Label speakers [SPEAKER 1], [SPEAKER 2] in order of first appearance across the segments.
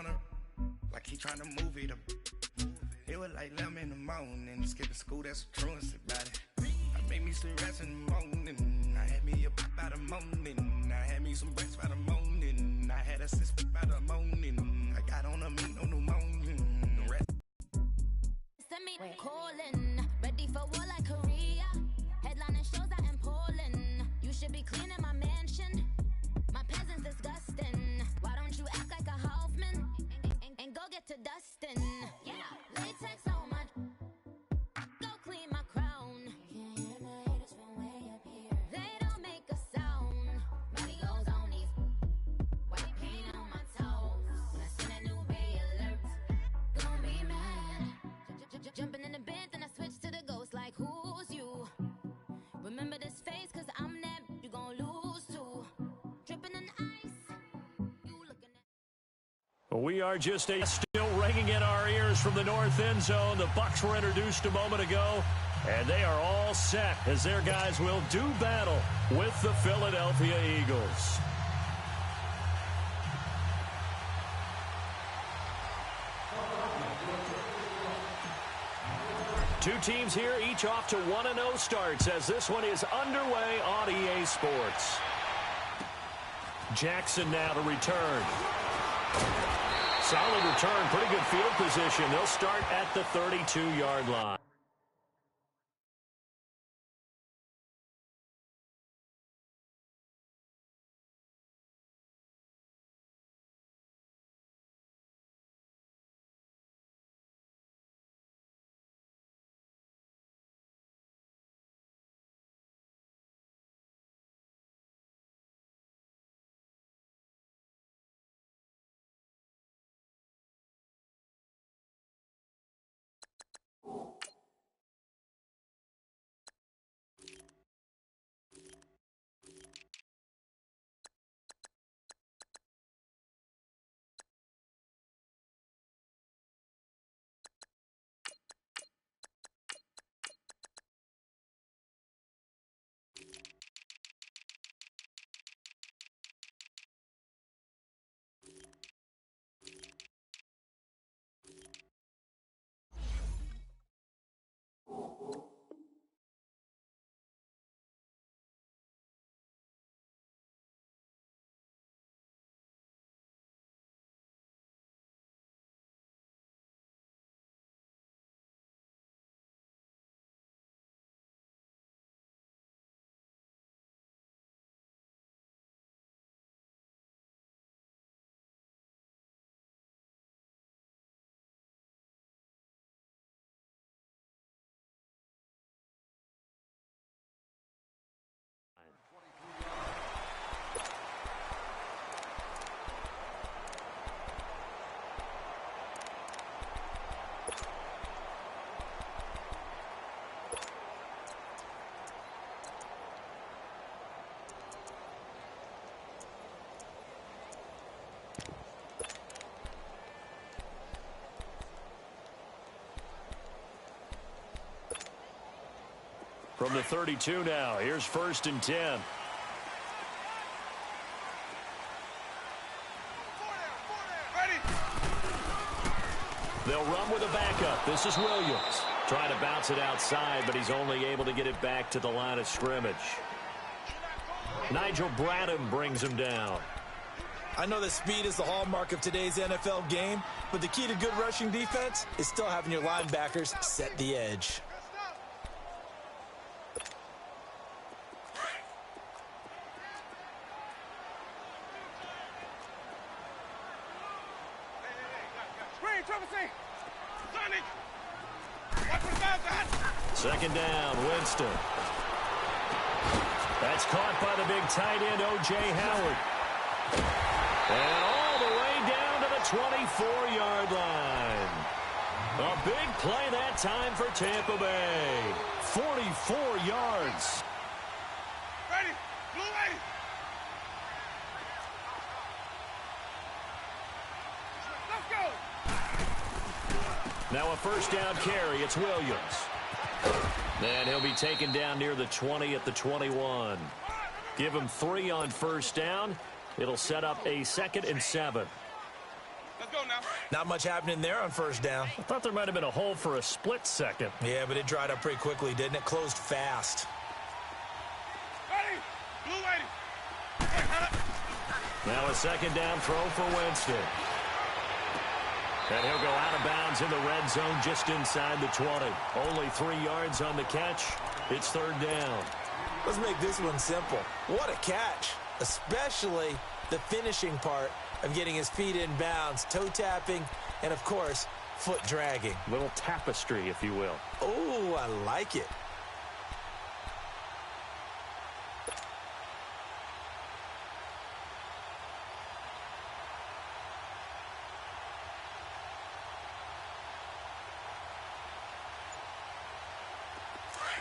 [SPEAKER 1] on her like he trying to move it up. It was like 11 in the morning, skipping school, that's the truancy about it. I made me some rest in the morning, I had me a pop by the morning, I had me some breaks by the morning, I had a six by the morning, I got on a meat on the morning, the rest.
[SPEAKER 2] Send me calling, ready for war like Korea, headlining shows out in Poland, you should be cleaning my mansion, my peasants disgusting, why don't you act like a Hoffman, and go get to dustin', yeah, latex on my, go clean my crown, can't hear the haters from way up here, they don't make a sound, body goes on these, white paint on my toes, when I send a new ray alert, gon' be mad, jumping in the bed, then I switch to the ghost like who's you, remember this face cause I'm that, you gon' lose too, dripping in ice, you looking at.
[SPEAKER 3] We are just still ringing in our ears from the north end zone. The Bucs were introduced a moment ago, and they are all set as their guys will do battle with the Philadelphia Eagles. Two teams here, each off to 1-0 starts as this one is underway on EA Sports. Jackson now to return. Solid return, pretty good field position. They'll start at the 32-yard line. From the 32 now, here's 1st and 10. They'll run with a backup. This is Williams. Trying to bounce it outside, but he's only able to get it back to the line of scrimmage. Nigel Bradham brings him down.
[SPEAKER 4] I know that speed is the hallmark of today's NFL game, but the key to good rushing defense is still having your linebackers set the edge.
[SPEAKER 3] Second down, Winston. That's caught by the big tight end, O.J. Howard. And all the way down to the 24-yard line. A big play that time for Tampa Bay. 44 yards.
[SPEAKER 5] Ready, blue ready. Let's go.
[SPEAKER 3] Now a first down carry. It's Williams. And he'll be taken down near the 20 at the 21. Give him 3 on first down. It'll set up a 2nd and 7.
[SPEAKER 5] Let's go now.
[SPEAKER 4] Not much happening there on first down.
[SPEAKER 3] I thought there might have been a hole for a split second.
[SPEAKER 4] Yeah, but it dried up pretty quickly, didn't it? Closed fast.
[SPEAKER 5] Ready. Blue lady.
[SPEAKER 3] Now a second down throw for Winston. And he'll go out of bounds in the red zone just inside the 20. Only 3 yards on the catch. It's third down.
[SPEAKER 4] Let's make this one simple. What a catch, especially the finishing part of getting his feet in bounds, toe tapping, and, of course, foot dragging.
[SPEAKER 3] Little tapestry, if you will.
[SPEAKER 4] Oh, I like it.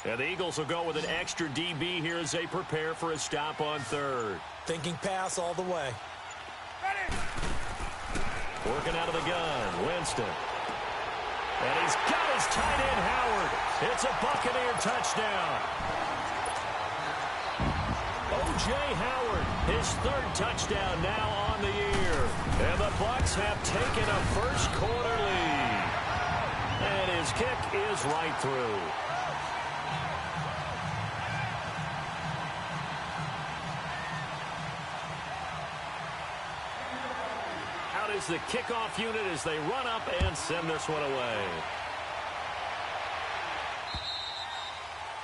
[SPEAKER 3] And the Eagles will go with an extra DB here as they prepare for a stop on third.
[SPEAKER 4] Thinking pass all the way.
[SPEAKER 5] Ready.
[SPEAKER 3] Working out of the gun, Winston. And he's got his tight end, Howard. It's a Buccaneer touchdown. O.J. Howard, his third touchdown now on the year. And the Bucs have taken a first quarter lead. And his kick is right through. Is the kickoff unit as they run up and send this one away.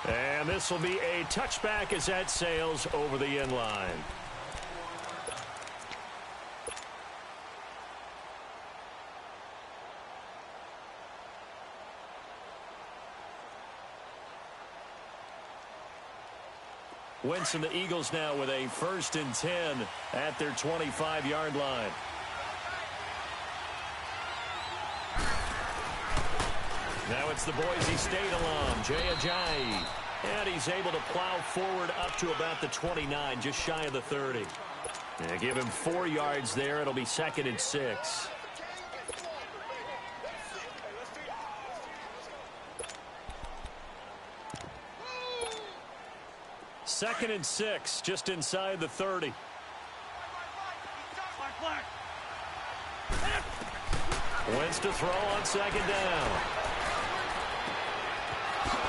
[SPEAKER 3] And this will be a touchback as that sails over the end line. Winston, the Eagles now with a 1st and 10 at their 25-yard line. Now it's the Boise State alum, Jay Ajayi. And he's able to plow forward up to about the 29, just shy of the 30. And give him 4 yards there. It'll be 2nd and 6. Second and 6, just inside the 30. Wins to throw on 2nd down.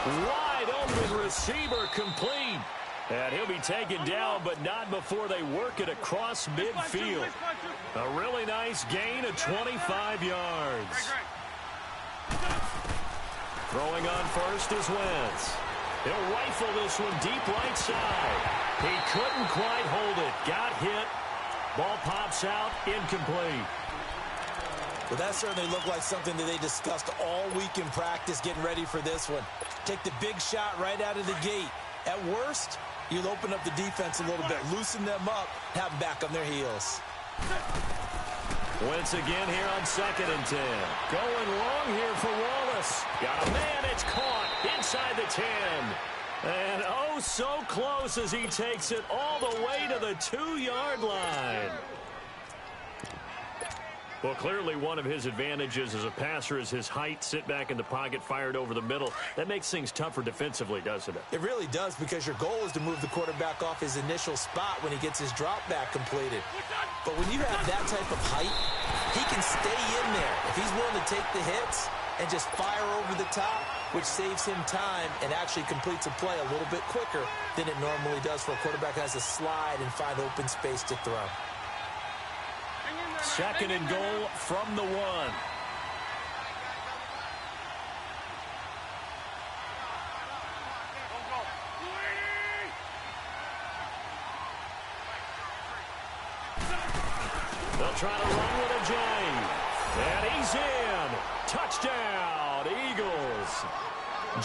[SPEAKER 3] Wide open receiver complete. And he'll be taken down, but not before they work it across midfield. A really nice gain of 25 yards. Throwing on first is Wentz. He'll rifle this one deep right side. He couldn't quite hold it. Got hit. Ball pops out, incomplete.
[SPEAKER 4] Well, that certainly looked like something that they discussed all week in practice getting ready for this one. Take the big shot right out of the gate. At worst, you'll open up the defense a little bit, loosen them up, have them back on their heels.
[SPEAKER 3] Wentz again here on 2nd and 10. Going long here for Wallace. Got a man, it's caught inside the 10. And oh, so close as he takes it all the way to the 2-yard line. Well, clearly one of his advantages as a passer is his height. Sit back in the pocket, fired over the middle. That makes things tougher defensively, doesn't it?
[SPEAKER 4] It really does, because your goal is to move the quarterback off his initial spot when he gets his drop back completed. But when you have that type of height, he can stay in there if he's willing to take the hits and just fire over the top, which saves him time and actually completes a play a little bit quicker than it normally does for a quarterback that has to slide and find open space to throw.
[SPEAKER 3] 2nd and goal from the 1. They'll try to run with Ajayi. And he's in. Touchdown, Eagles.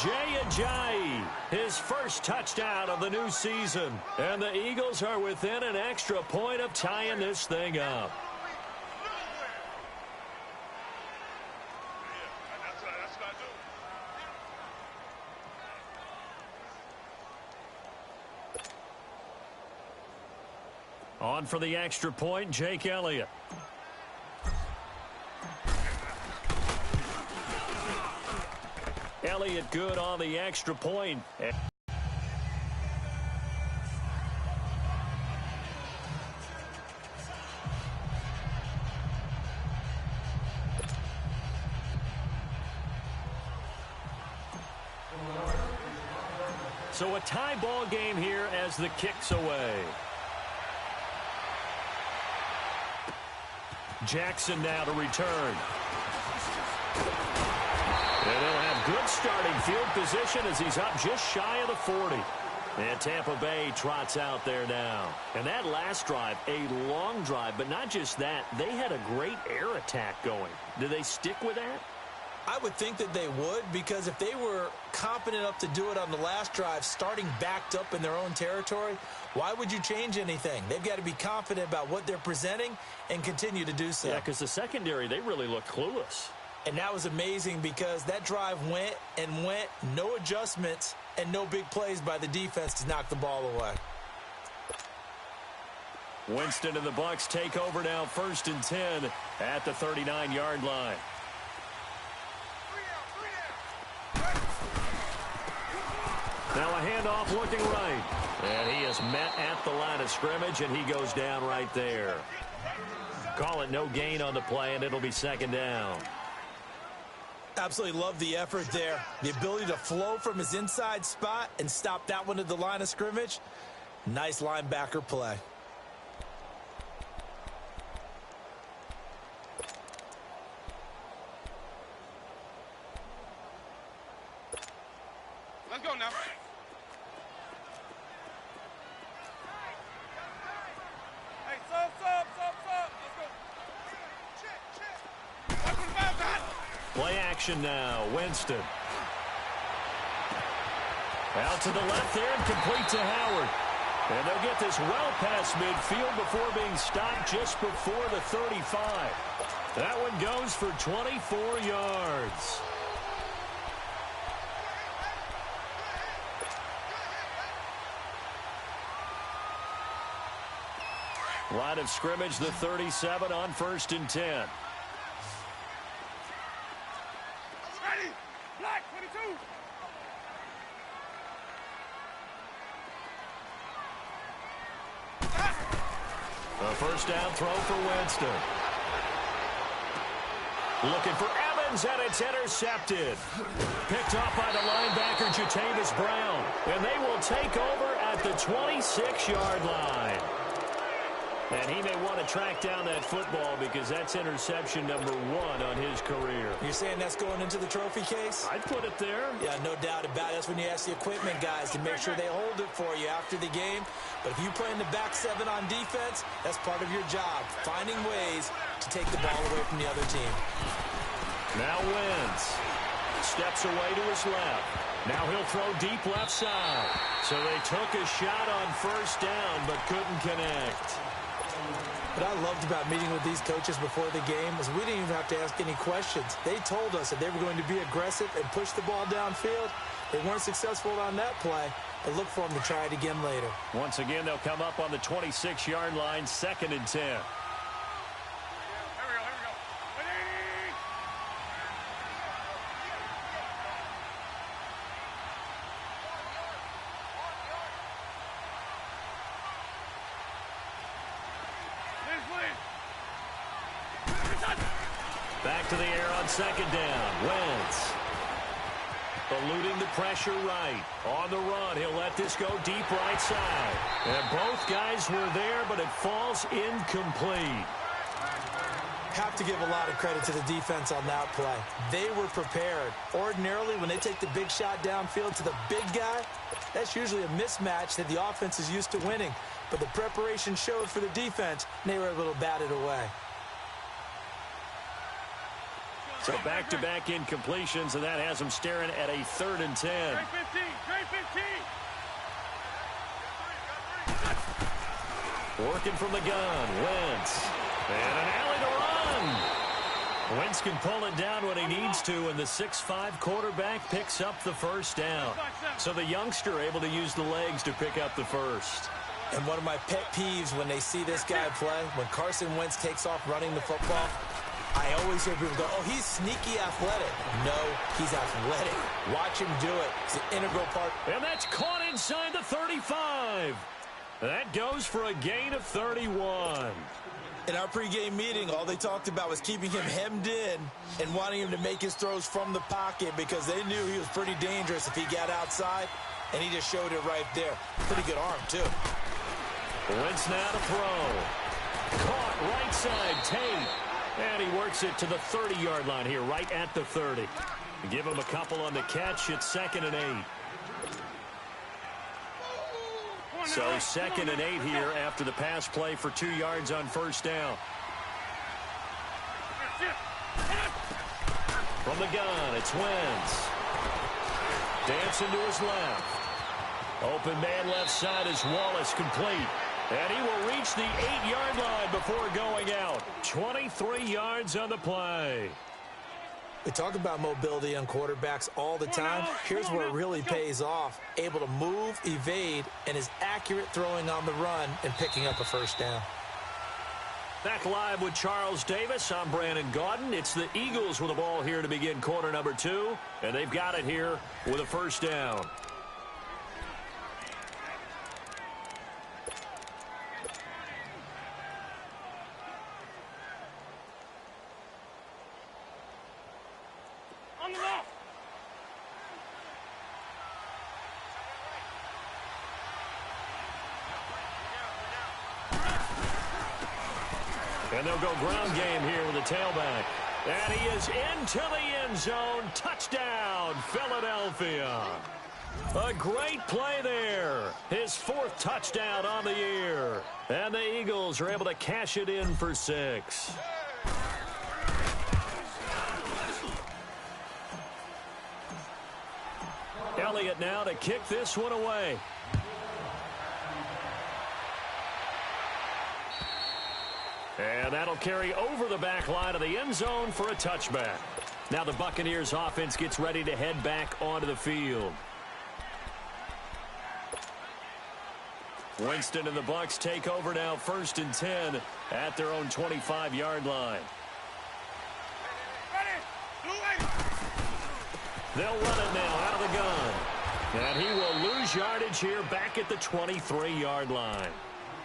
[SPEAKER 3] Jay Ajayi, his first touchdown of the new season. And the Eagles are within an extra point of tying this thing up. On for the extra point, Jake Elliott. Elliott good on the extra point. So a tie ball game here as the kick's away. Jackson now to return. And he'll have good starting field position as he's up just shy of the 40. And Tampa Bay trots out there now. And that last drive, a long drive, but not just that. They had a great air attack going. Do they stick with that?
[SPEAKER 4] I would think that they would, because if they were confident enough to do it on the last drive, starting backed up in their own territory, why would you change anything? They've got to be confident about what they're presenting and continue to do so.
[SPEAKER 3] Yeah, because the secondary, they really look clueless.
[SPEAKER 4] And that was amazing because that drive went and went, no adjustments, and no big plays by the defense to knock the ball away.
[SPEAKER 3] Winston and the Bucs take over now, 1st and 10 at the 39-yard line. Now a handoff looking right. And he is met at the line of scrimmage, and he goes down right there. Call it no gain on the play, and it'll be 2nd down.
[SPEAKER 4] Absolutely love the effort there. The ability to flow from his inside spot and stop that one at the line of scrimmage. Nice linebacker play.
[SPEAKER 5] Let's go now. Hey, sub. Let's go. Check. Watch the bounce out.
[SPEAKER 3] Play action now. Winston. Out to the left there and complete to Howard. And they'll get this well past midfield before being stopped just before the 35. That one goes for 24 yards. Line of scrimmage, the 37 on 1st and 10.
[SPEAKER 5] Ready. Black 22.
[SPEAKER 3] A 1st down throw for Winston. Looking for Evans, and it's intercepted. Picked off by the linebacker, Jatavis Brown. And they will take over at the 26-yard line. And he may want to track down that football because that's interception number 1 on his career.
[SPEAKER 4] You're saying that's going into the trophy case?
[SPEAKER 3] I'd put it there.
[SPEAKER 4] Yeah, no doubt about it. That's when you ask the equipment guys to make sure they hold it for you after the game. But if you play in the back 7 on defense, that's part of your job, finding ways to take the ball away from the other team.
[SPEAKER 3] Now Wentz steps away to his left. Now he'll throw deep left side. So they took a shot on 1st down but couldn't connect.
[SPEAKER 4] What I loved about meeting with these coaches before the game is we didn't even have to ask any questions. They told us that they were going to be aggressive and push the ball downfield. They weren't successful on that play, but look for them to try it again later.
[SPEAKER 3] Once again, they'll come up on the 26-yard line, 2nd and 10.
[SPEAKER 5] Here we go. Ready.
[SPEAKER 3] Back to the air on 2nd down. Wentz eluding the pressure right. On the run, he'll let this go deep right side. And both guys were there, but it falls incomplete.
[SPEAKER 4] Have to give a lot of credit to the defense on that play. They were prepared. Ordinarily, when they take the big shot downfield to the big guy, that's usually a mismatch that the offense is used to winning. But the preparation showed for the defense, and they were able to bat it away.
[SPEAKER 3] So back-to-back incompletions, and that has them staring at a 3rd and 10.
[SPEAKER 5] Straight 15.
[SPEAKER 3] Working from the gun, Wentz. And an alley to run. Wentz can pull it down when he needs to, and the 6'5" quarterback picks up the 1st down. So the youngster able to use the legs to pick up the 1st.
[SPEAKER 4] And one of my pet peeves when they see this guy play, when Carson Wentz takes off running the football, I always hear people go, oh, he's sneaky athletic. No, he's athletic. Watch him do it. It's an integral part.
[SPEAKER 3] And that's caught inside the 35. That goes for a gain of 31.
[SPEAKER 4] In our pregame meeting, all they talked about was keeping him hemmed in and wanting him to make his throws from the pocket because they knew he was pretty dangerous if he got outside. and he just showed it right there. Pretty good arm, too.
[SPEAKER 3] Wentz now to throw. Caught right side, Tate. And he works it to the 30-yard line here, right at the 30. Give him a couple on the catch. It's 2nd and 8. So 2nd and 8 here after the pass play for 2 yards on first down. From the gun, it's Wentz. Dancing to his left. Open man left side is Wallace, complete. And he will reach the 8-yard line before going out. 23 yards on the play.
[SPEAKER 4] We talk about mobility on quarterbacks all the time. Here's where it really pays off. Able to move, evade, and is accurate throwing on the run and picking up a first down.
[SPEAKER 3] Back live with Charles Davis. I'm Brandon Gaudin. It's the Eagles with the ball here to begin quarter number 2. And they've got it here with a first down.
[SPEAKER 5] On the ball.
[SPEAKER 3] And they'll go ground game here with the tailback. And he is into the end zone. Touchdown, Philadelphia. A great play there. His 4th touchdown on the year. And the Eagles are able to cash it in for 6. Elliott now to kick this one away. And that'll carry over the back line of the end zone for a touchback. Now the Buccaneers offense gets ready to head back onto the field. Winston and the Bucs take over now, 1st and 10 at their own 25-yard line. They'll run it now out of the gun. And he will lose yardage here back at the 23-yard line.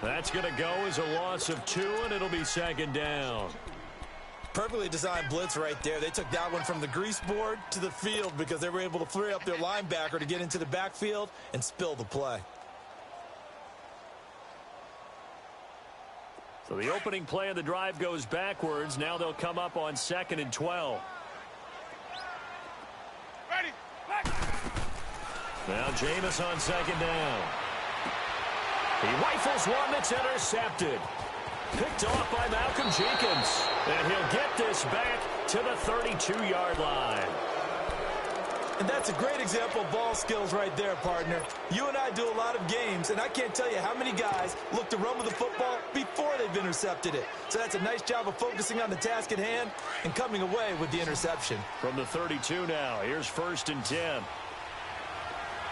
[SPEAKER 3] That's going to go as a loss of 2, and it'll be 2nd down.
[SPEAKER 4] Perfectly designed blitz right there. They took that one from the grease board to the field because they were able to free up their linebacker to get into the backfield and spill the play.
[SPEAKER 3] So the opening play of the drive goes backwards. Now they'll come up on 2nd and 12.
[SPEAKER 5] Ready. Back.
[SPEAKER 3] Now Jameis on 2nd down. He rifles one that's intercepted. Picked off by Malcolm Jenkins. And he'll get this back to the 32-yard line.
[SPEAKER 4] And that's a great example of ball skills right there, partner. You and I do a lot of games, and I can't tell you how many guys look to run with the football before they've intercepted it. So that's a nice job of focusing on the task at hand and coming away with the interception.
[SPEAKER 3] From the 32 now, here's 1st and 10.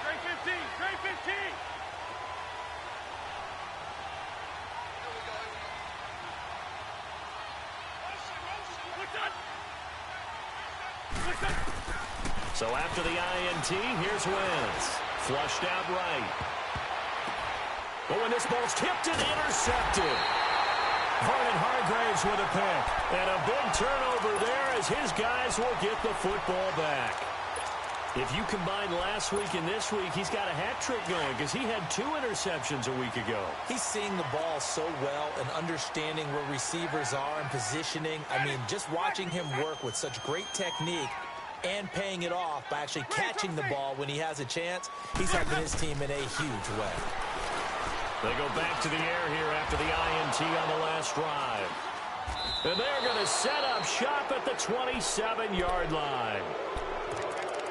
[SPEAKER 5] Trey 15. Trey 15.
[SPEAKER 3] So after the INT, here's Wentz. Flushed out right. Oh, and this ball's tipped and intercepted. Vernon Hargraves with a pick. And a big turnover there as his guys will get the football back. If you combine last week and this week, he's got a hat trick going because he had 2 interceptions a week ago.
[SPEAKER 4] He's seeing the ball so well and understanding where receivers are and positioning. I mean, just watching him work with such great technique and paying it off by actually catching the ball when he has a chance, he's helping his team in a huge way.
[SPEAKER 3] They go back to the air here after the INT on the last drive. And they're going to set up shop at the 27-yard line.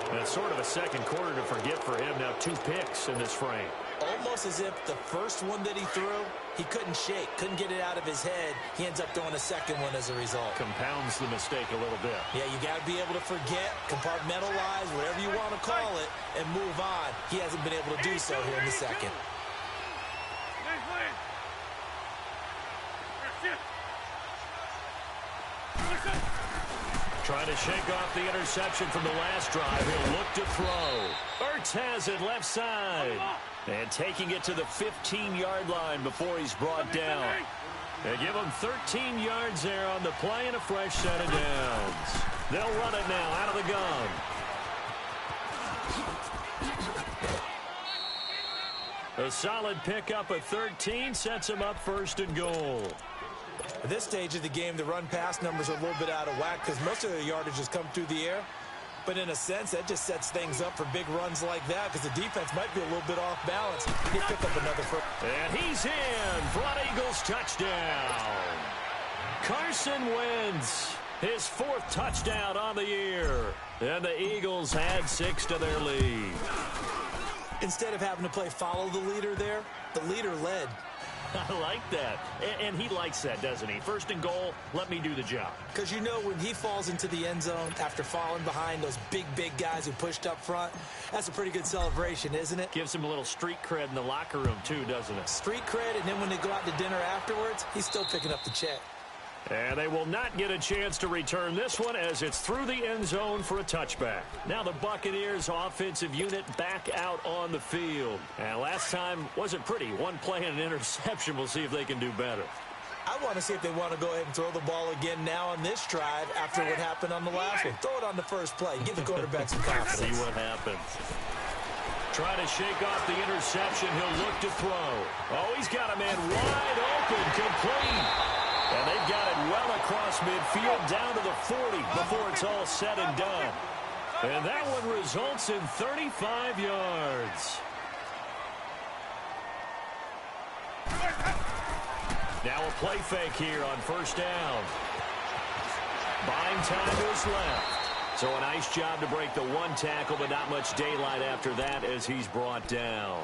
[SPEAKER 3] That's sort of a second quarter to forget for him. Now 2 picks in this frame.
[SPEAKER 4] Almost as if the first one that he threw, he couldn't shake, couldn't get it out of his head. He ends up throwing a second one as a result.
[SPEAKER 3] Compounds the mistake a little bit.
[SPEAKER 4] Yeah, you got to be able to forget, compartmentalize, whatever you want to call it, and move on. He hasn't been able to do so here in the second.
[SPEAKER 3] Trying to shake off the interception from the last drive. He'll look to throw. Ertz has it left side. And taking it to the 15-yard line before he's brought down. They give him 13 yards there on the play and a fresh set of downs. They'll run it now out of the gun. A solid pickup of 13 sets him up first and goal.
[SPEAKER 4] At this stage of the game, the run-pass numbers are a little bit out of whack because most of their yardage has come through the air. But in a sense, that just sets things up for big runs like that because the defense might be a little bit off balance. They pick up another first.
[SPEAKER 3] And he's in for an Eagles touchdown. Carson Wentz, his 4th touchdown on the year. And the Eagles add 6 to their lead.
[SPEAKER 4] Instead of having to play follow the leader there, the leader led.
[SPEAKER 3] I like that. And he likes that, doesn't he? First and goal, let me do the job.
[SPEAKER 4] Because you know when he falls into the end zone after falling behind those big guys who pushed up front, that's a pretty good celebration, isn't it?
[SPEAKER 3] Gives him a little street cred in the locker room, too, doesn't it?
[SPEAKER 4] Street cred, and then when they go out to dinner afterwards, he's still picking up the check.
[SPEAKER 3] And they will not get a chance to return this one as it's through the end zone for a touchback. Now the Buccaneers offensive unit back out on the field. And last time wasn't pretty. One play and an interception. We'll see if they can do better.
[SPEAKER 4] I want to see if they want to go ahead and throw the ball again now on this drive after what happened on the last one. Throw it on the first play. Give the quarterback some confidence.
[SPEAKER 3] See what happens. Try to shake off the interception. He'll look to throw. Oh, he's got a man wide open, complete. And they've got it well across midfield down to the 40 before it's all said and done. And that one results in 35 yards. Now a play fake here on first down. Buying time to his left. So a nice job to break the one tackle, but not much daylight after that as he's brought down.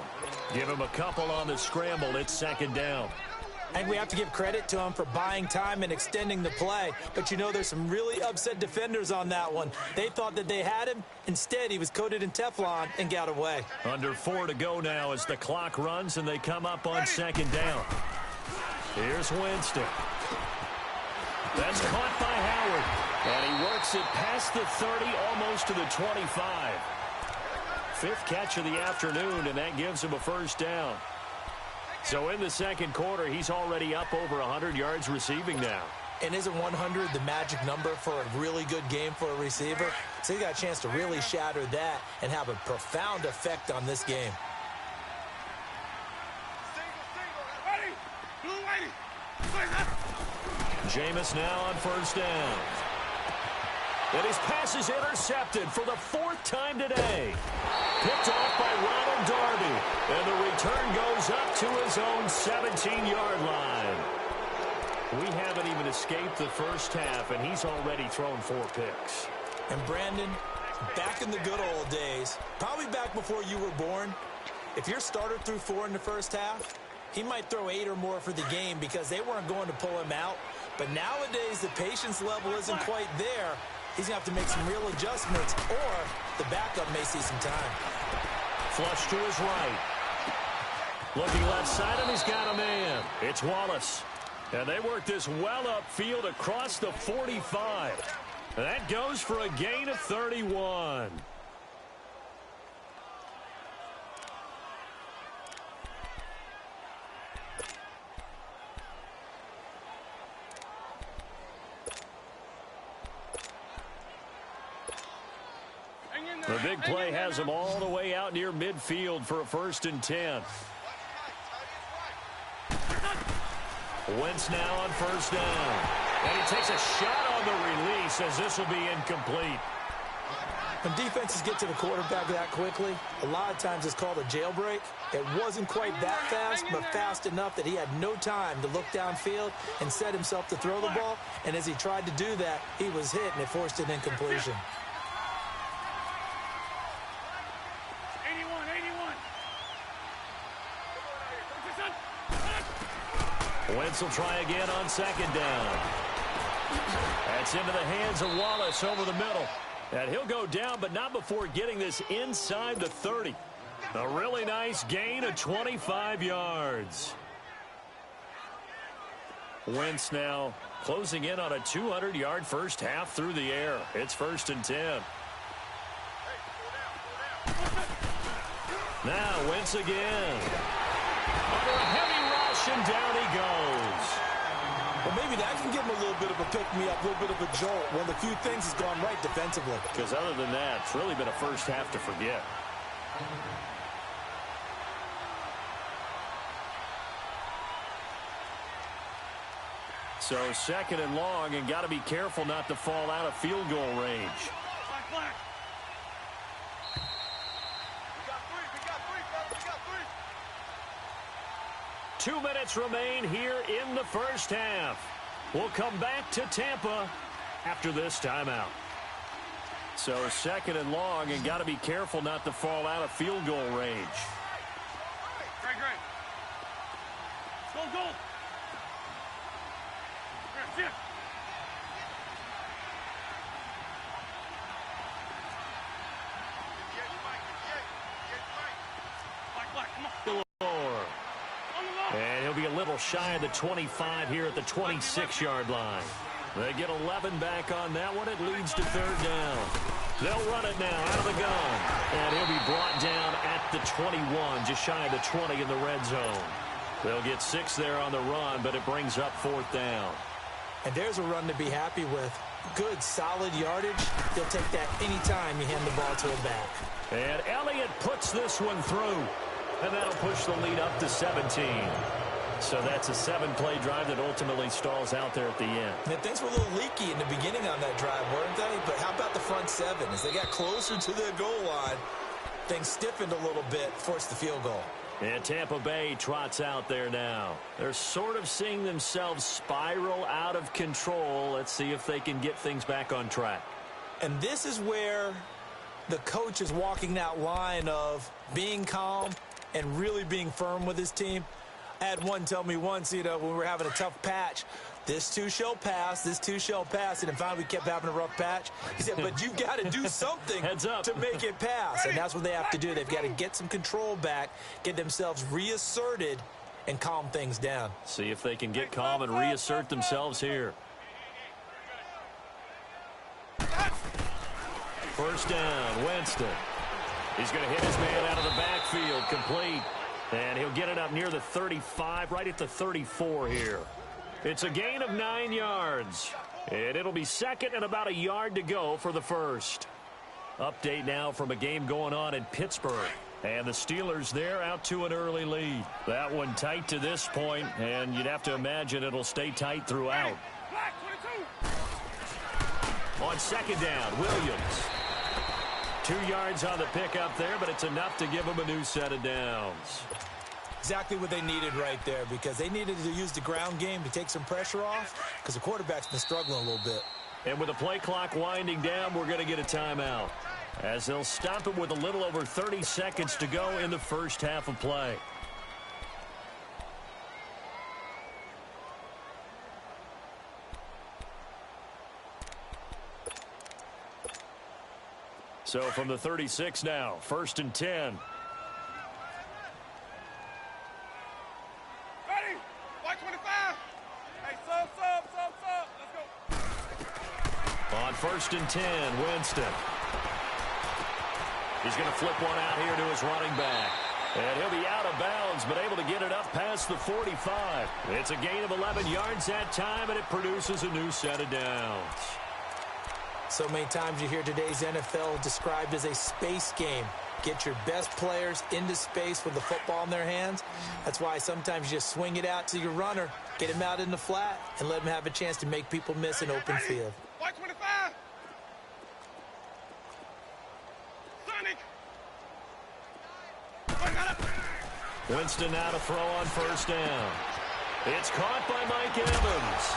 [SPEAKER 3] Give him a couple on the scramble. It's second down.
[SPEAKER 4] And we have to give credit to him for buying time and extending the play. But, you know, there's some really upset defenders on that one. They thought that they had him. Instead, he was coated in Teflon and got away.
[SPEAKER 3] Under 4 to go now as the clock runs and they come up on second down. Here's Winston. That's caught by Howard. And he works it past the 30, almost to the 25. 5th catch of the afternoon, and that gives him a first down. So in the second quarter, he's already up over 100 yards receiving now.
[SPEAKER 4] And isn't 100 the magic number for a really good game for a receiver? So he got a chance to really shatter that and have a profound effect on this game.
[SPEAKER 3] Jameis now on first down. And his pass is intercepted for the 4th time today. Picked off by Ronald Darby. And the return goes up to his own 17-yard line. We haven't even escaped the first half, and he's already thrown 4 picks.
[SPEAKER 4] And Brandon, back in the good old days, probably back before you were born, if your starter threw 4 in the first half, he might throw 8 or more for the game because they weren't going to pull him out. But nowadays, the patience level isn't quite there. He's going to have to make some real adjustments, or the backup may see some time.
[SPEAKER 3] Flush to his right. Looking left side, and he's got a man. It's Wallace. And they work this well upfield across the 45. And that goes for a gain of 31. The big play has him all the way out near midfield for a 1st and 10. Wentz now on first down. And he takes a shot on the release as this will be incomplete.
[SPEAKER 4] When defenses get to the quarterback that quickly, a lot of times it's called a jailbreak. It wasn't quite that fast, but fast enough that he had no time to look downfield and set himself to throw the ball. And as he tried to do that, he was hit, and it forced an incompletion.
[SPEAKER 3] Wentz will try again on second down. That's into the hands of Wallace over the middle. And he'll go down, but not before getting this inside the 30. A really nice gain of 25 yards. Wentz now closing in on a 200-yard first half through the air. It's 1st and 10. Now Wentz again. Under a heavy rush, and down he goes.
[SPEAKER 4] Well, maybe that can give him a little bit of a pick-me-up, a little bit of a jolt. One of the few things has gone right defensively.
[SPEAKER 3] Because other than that, it's really been a first half to forget. So 2nd and long, and got to be careful not to fall out of field goal range.
[SPEAKER 5] Black, black. We got three.
[SPEAKER 3] 2 minutes remain here in the first half. We'll come back to Tampa after this timeout. So 2nd and long, and got to be careful not to fall out of field goal range.
[SPEAKER 5] Great. Let's go. Here, Black, come on.
[SPEAKER 3] And he'll be a little shy of the 25 here at the 26-yard line. They get 11 back on that one. It leads to 3rd down. They'll run it now out of the gun. And he'll be brought down at the 21, just shy of the 20 in the red zone. They'll get 6 there on the run, but it brings up 4th down.
[SPEAKER 4] And there's a run to be happy with. Good, solid yardage. He'll take that anytime you hand the ball to him back.
[SPEAKER 3] And Elliott puts this one through. And that'll push the lead up to 17. So that's a 7-play drive that ultimately stalls out there at the end.
[SPEAKER 4] And things were a little leaky in the beginning on that drive, weren't they? But how about the front 7? As they got closer to the goal line, things stiffened a little bit, forced the field goal.
[SPEAKER 3] And Tampa Bay trots out there now. They're sort of seeing themselves spiral out of control. Let's see if they can get things back on track.
[SPEAKER 4] And this is where the coach is walking that line of being calm and really being firm with his team. I had one tell me once, when we were having a tough patch, this too shall pass, this too shall pass. And finally we kept having a rough patch. He said, but you've got to do something to make it pass. And that's what they have to do. They've got to get some control back, get themselves reasserted, and calm things down.
[SPEAKER 3] See if they can get calm and reassert themselves here. 1st down, Winston. He's going to hit his man out of the backfield, complete. And he'll get it up near the 35, right at the 34 here. It's a gain of 9 yards. And it'll be 2nd and about a yard to go for the 1st. Update now from a game going on in Pittsburgh. And the Steelers there out to an early lead. That one tight to this point, and you'd have to imagine it'll stay tight throughout.
[SPEAKER 5] Black, 22.
[SPEAKER 3] On 2nd down, Williams. 2 yards on the pickup there, but it's enough to give them a new set of downs.
[SPEAKER 4] Exactly what they needed right there, because they needed to use the ground game to take some pressure off, because the quarterback's been struggling a little bit.
[SPEAKER 3] And with the play clock winding down, we're going to get a timeout, as they'll stop it with a little over 30 seconds to go in the first half of play. So from the 36 now, 1st and 10.
[SPEAKER 5] Ready? White 25. Hey, sub. Let's go.
[SPEAKER 3] On 1st and 10, Winston. He's going to flip one out here to his running back. And he'll be out of bounds, but able to get it up past the 45. It's a gain of 11 yards that time, and it produces a new set of downs.
[SPEAKER 4] So many times you hear today's NFL described as a space game. Get your best players into space with the football in their hands. That's why sometimes you just swing it out to your runner, get him out in the flat, and let him have a chance to make people miss an open field.
[SPEAKER 5] White 25. Sonic.
[SPEAKER 3] Winston now to throw on 1st down. It's caught by Mike Evans.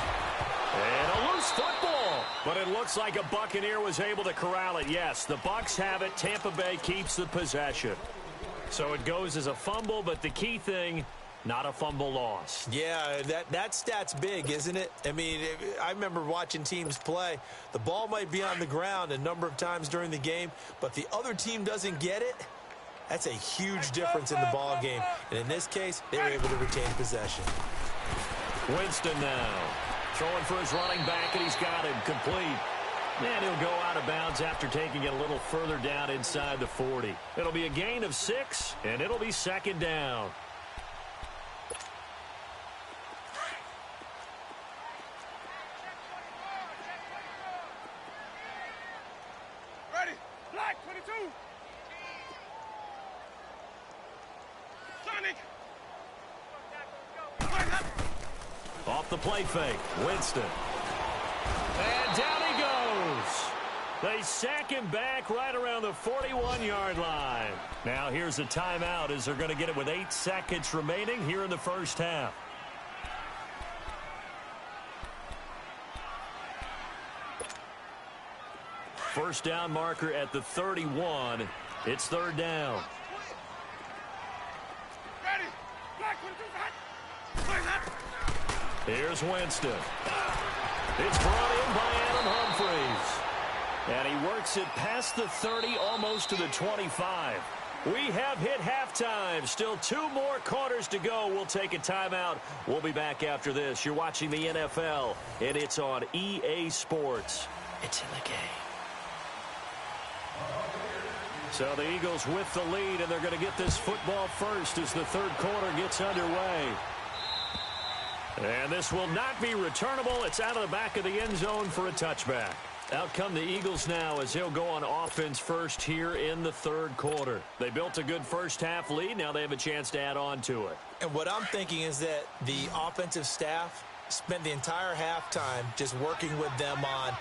[SPEAKER 3] And a loose football. But it looks like a Buccaneer was able to corral it. Yes, the Bucs have it. Tampa Bay keeps the possession. So it goes as a fumble, but the key thing, not a fumble loss.
[SPEAKER 4] Yeah, that stat's big, isn't it? I mean, I remember watching teams play. The ball might be on the ground a number of times during the game, but the other team doesn't get it. That's a huge difference in the ball game. And in this case, they were able to retain possession.
[SPEAKER 3] Winston now throwing for his running back, and he's got him complete. And he'll go out of bounds after taking it a little further down inside the 40. It'll be a gain of 6, and it'll be 2nd down.
[SPEAKER 5] Ready? Black 22. Sonic.
[SPEAKER 3] Off the play fake. Winston. And down he goes. They sack him back right around the 41-yard line. Now here's a timeout as they're going to get it with 8 seconds remaining here in the first half. First down marker at the 31. It's third down.
[SPEAKER 5] Ready. Black 22.
[SPEAKER 3] Here's Winston. It's brought in by Adam Humphries. And he works it past the 30, almost to the 25. We have hit halftime. Still 2 more quarters to go. We'll take a timeout. We'll be back after this. You're watching the NFL, and it's on EA Sports. It's in the game. So the Eagles with the lead, and they're going to get this football first as the third quarter gets underway. And this will not be returnable. It's out of the back of the end zone for a touchback. Out come the Eagles now as they'll go on offense first here in the third quarter. They built a good first half lead. Now they have a chance to add on to it.
[SPEAKER 4] And what I'm thinking is that the offensive staff spent the entire halftime just working with them on,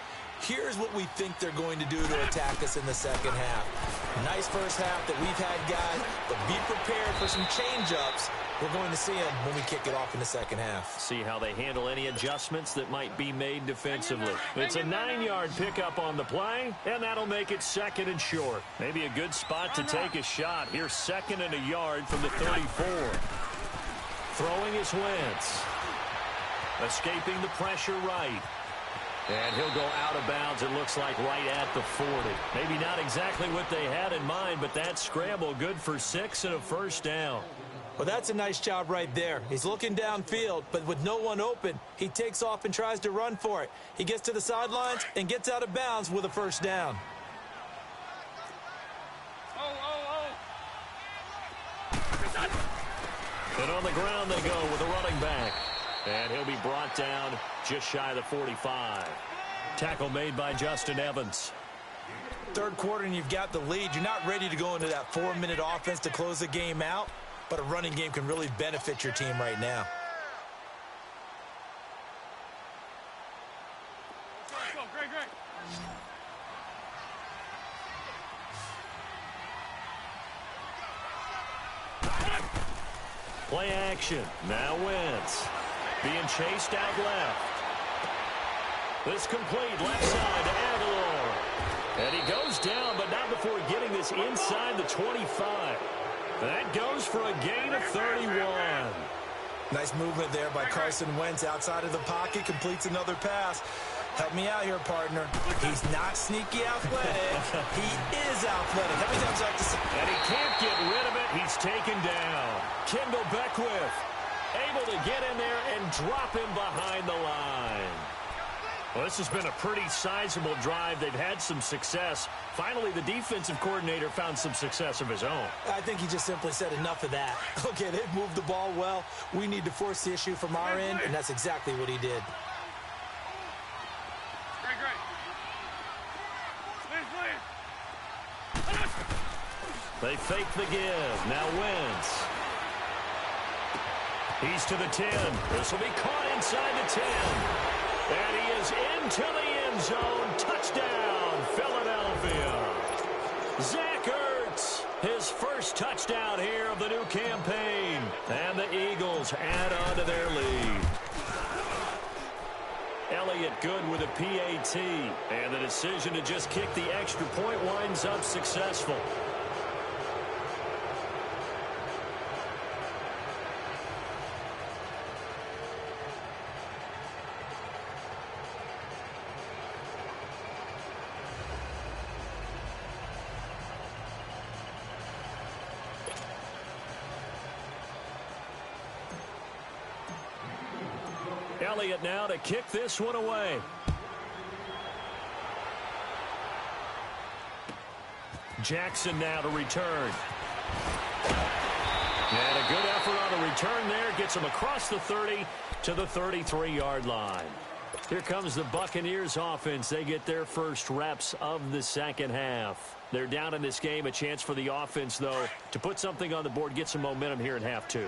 [SPEAKER 4] here's what we think they're going to do to attack us in the second half. Nice first half that we've had, guys, but be prepared for some change-ups. We're going to see them when we kick it off in the second half.
[SPEAKER 3] See how they handle any adjustments that might be made defensively. It's a 9-yard pickup on the play, and that'll make it second and short. Maybe a good spot to take a shot. Here's second and a yard from the 34. Throwing is Wentz. Escaping the pressure right. And he'll go out of bounds, it looks like, right at the 40. Maybe not exactly what they had in mind, but that scramble good for 6 and a first down.
[SPEAKER 4] Well, that's a nice job right there. He's looking downfield, but with no one open, he takes off and tries to run for it. He gets to the sidelines and gets out of bounds with a first down.
[SPEAKER 3] And on the ground they go with a running back. And he'll be brought down just shy of the 45. Tackle made by Justin Evans.
[SPEAKER 4] Third quarter and you've got the lead. You're not ready to go into that 4-minute offense to close the game out, but a running game can really benefit your team right now.
[SPEAKER 5] Go, great.
[SPEAKER 3] Play action. Now Wentz. Being chased out left. This complete left side to Aguilar. And he goes down, but not before getting this inside the 25. That goes for a gain of 31.
[SPEAKER 4] Nice movement there by Carson Wentz outside of the pocket. Completes another pass. Help me out here, partner. He's not sneaky athletic. He is athletic. How many times do I have to say?
[SPEAKER 3] And he can't get rid of it. He's taken down. Kendall Beckwith able to get in there and drop him behind the line. Well, this has been a pretty sizable drive. They've had some success. Finally, the defensive coordinator found some success of his own.
[SPEAKER 4] I think he just simply said enough of that. Okay, they've moved the ball well. We need to force the issue from our end, and that's exactly what he did.
[SPEAKER 3] They fake the give. Now Wentz. He's to the 10. This will be caught inside the 10. And he is into the end zone. Touchdown, Philadelphia. Zach Ertz, his first touchdown here of the new campaign. And the Eagles add on to their lead. Elliott good with a PAT. And the decision to just kick the extra point winds up successful. Elliott now to kick this one away. Jackson now to return. And a good effort on the return there. Gets him across the 30 to the 33-yard line. Here comes the Buccaneers offense. They get their first reps of the second half. They're down in this game. A chance for the offense, though, to put something on the board, get some momentum here in half two.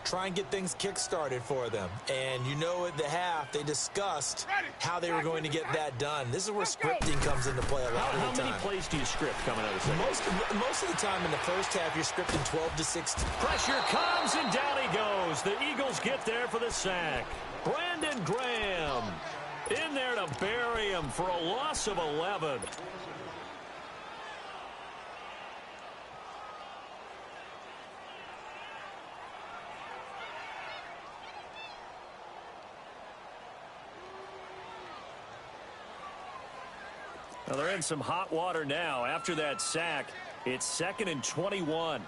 [SPEAKER 4] try and get things kick-started for them. And you know at the half, they discussed how they were going to get that done. This is where scripting comes into play a lot of the time.
[SPEAKER 3] How many plays do you script coming out of the second?
[SPEAKER 4] Most of the time in the first half, you're scripting 12 to 16.
[SPEAKER 3] Pressure comes, and down he goes. The Eagles get there for the sack. Brandon Graham in there to bury him for a loss of 11. Well, they're in some hot water now. After that sack, it's 2nd and 21.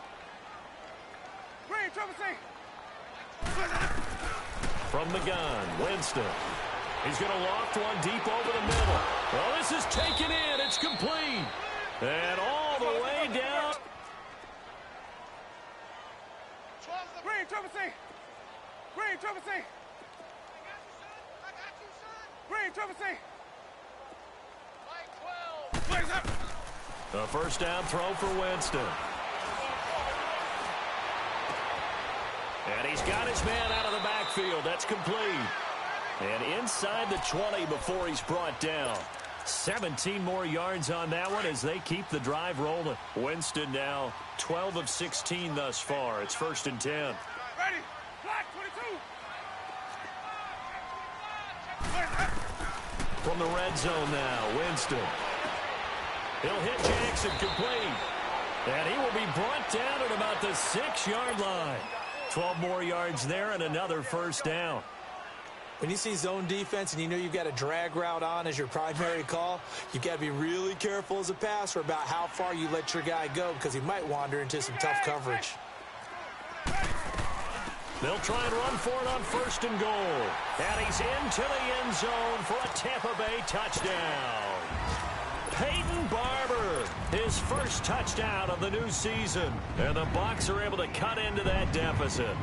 [SPEAKER 3] From the gun, Winston. He's going to loft one deep over the middle. Well, this is taken in. It's complete. And all the way down.
[SPEAKER 5] Green, Trevor C. Green, Trevor C. Green, Trevor C.
[SPEAKER 3] A first down throw for Winston. And he's got his man out of the backfield. That's complete. And inside the 20 before he's brought down. 17 more yards on that one as they keep the drive rolling. Winston now 12 of 16 thus far. It's 1st and 10.
[SPEAKER 5] Ready. Black 22.
[SPEAKER 3] From the red zone now, Winston. He'll hit Jackson complete. And he will be brought down at about the 6-yard line. 12 more yards there and another first down.
[SPEAKER 4] When you see zone defense and you know you've got a drag route on as your primary call, you've got to be really careful as a passer about how far you let your guy go because he might wander into some tough coverage.
[SPEAKER 3] They'll try and run for it on 1st and goal. And he's into the end zone for a Tampa Bay touchdown. Peyton Barber, his first touchdown of the new season. And the Bucs are able to cut into that deficit.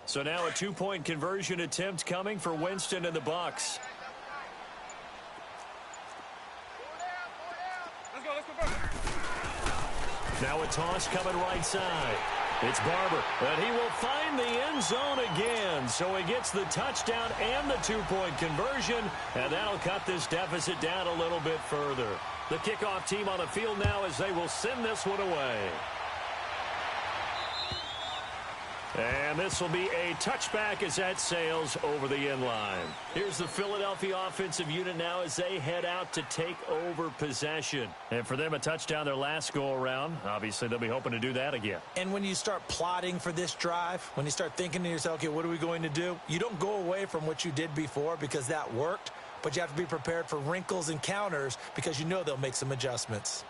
[SPEAKER 3] So now a 2-point conversion attempt coming for Winston and the Bucs. Now a toss coming right side. It's Barber, and he will find the end zone again. So he gets the touchdown and the 2-point conversion, and that'll cut this deficit down a little bit further. The kickoff team on the field now as they will send this one away. And this will be a touchback as that sails over the end line. Here's the Philadelphia offensive unit now as they head out to take over possession. And for them, a touchdown their last go-around. Obviously, they'll be hoping to do that again.
[SPEAKER 4] And when you start plotting for this drive, when you start thinking to yourself, okay, what are we going to do? You don't go away from what you did before because that worked, but you have to be prepared for wrinkles and counters because you know they'll make some adjustments.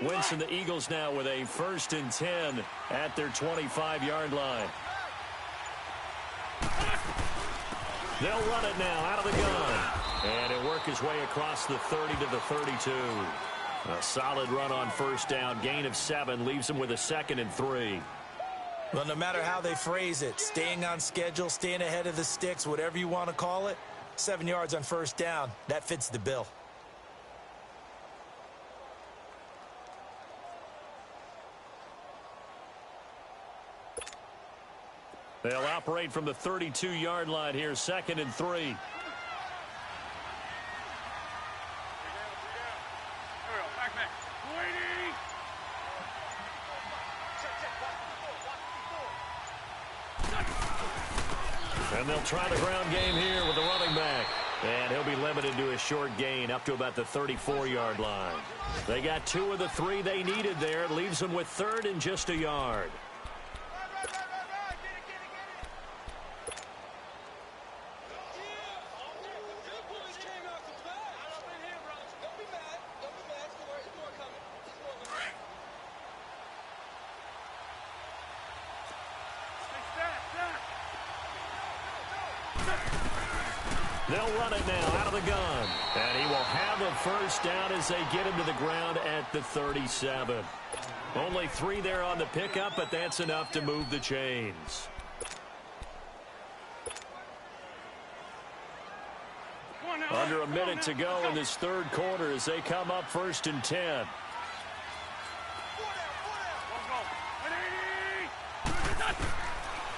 [SPEAKER 3] Winston, the Eagles now with a 1st and 10 at their 25-yard line. They'll run it now out of the gun. And he'll work his way across the 30 to the 32. A solid run on first down. Gain of 7 leaves him with a 2nd and 3.
[SPEAKER 4] Well, no matter how they phrase it, staying on schedule, staying ahead of the sticks, whatever you want to call it, 7 yards on first down, that fits the bill.
[SPEAKER 3] They'll operate from the 32-yard line here, 2nd and 3. And they'll try the ground game here with the running back. And he'll be limited to a short gain up to about the 34-yard line. They got 2 of the 3 they needed there. It leaves them with 3rd and just a yard. They'll run it now out of the gun. And he will have a first down as they get him to the ground at the 37. Only 3 there on the pickup, but that's enough to move the chains. Under a minute to go in this third quarter as they come up 1st and 10.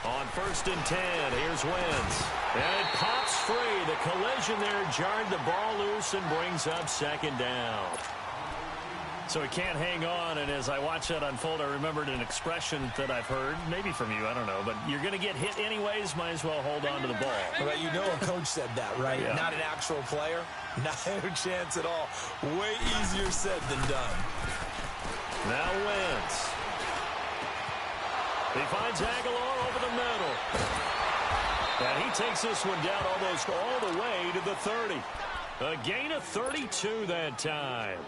[SPEAKER 3] On 1st and 10, here's Wentz. And it pops free. The collision there jarred the ball loose and brings up 2nd down. So he can't hang on, and as I watch that unfold, I remembered an expression that I've heard, maybe from you, I don't know, but you're going to get hit anyways, might as well hold on to the ball.
[SPEAKER 4] Well, you know a coach said that, right?
[SPEAKER 3] Yeah.
[SPEAKER 4] Not an actual player. Not a chance at all. Way easier said than done.
[SPEAKER 3] Now Wentz. He finds Aguilar over the middle. And he takes this one down almost all the way to the 30. A gain of 32 that time.